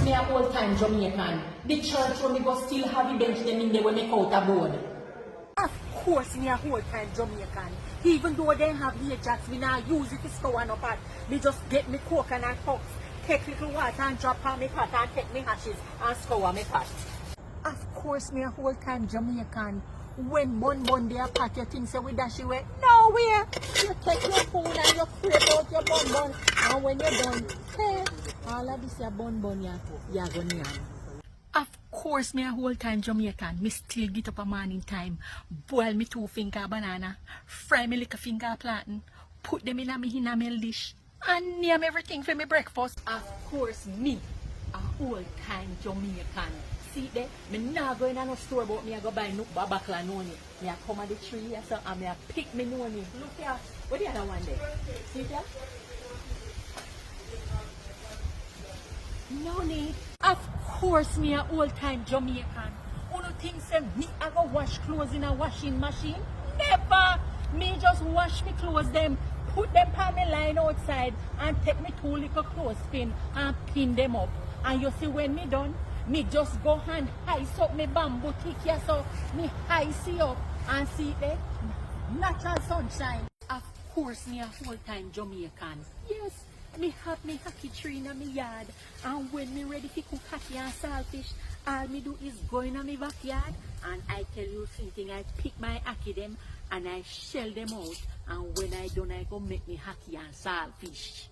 me a old time Jamaican. The church when me go still have the bench them in there when me out a board. Of course, me a whole time Jamaican. Even though they have here jacks, me now use it to scour no pot. Me just get me coconut cups, take little water and drop on me pot and take me ashes and scour me pot. Of course, me a whole time Jamaican. When bun they a pot, you think say we dash away. Nowhere. You take your spoon and you scrape out your bun. And when you're done, hey, all of this your bun you're going to Of course, me a whole time Jamaican. Me still get up a morning time, boil me 2 finger banana, fry me little finger plantain, put them in a me dish, and name everything for me breakfast. Of course, me a whole time Jamaican. See there, me not going to no store but me a go buy no babakla noni. Me a come at the tree so and me a pick me noni. Look here, what the other one there? See there? Noni. Of course, me a old time Jamaican. Who do think say me I go wash clothes in a washing machine? Never. Me just wash me clothes them, put them on me line outside, and take me 2 little clothespin and pin them up. And you see when me done, me just go and ice up me bamboo tick here so me ice it up and see it there. Natural sunshine. Of course, me a whole time Jamaican. Yes. Me have me hockey tree in my yard, and when me ready to cook hockey and saltfish, all me do is go in my backyard, and I tell you something, I pick my hockey them, and I shell them out, and when I done, I go make me hockey and saltfish.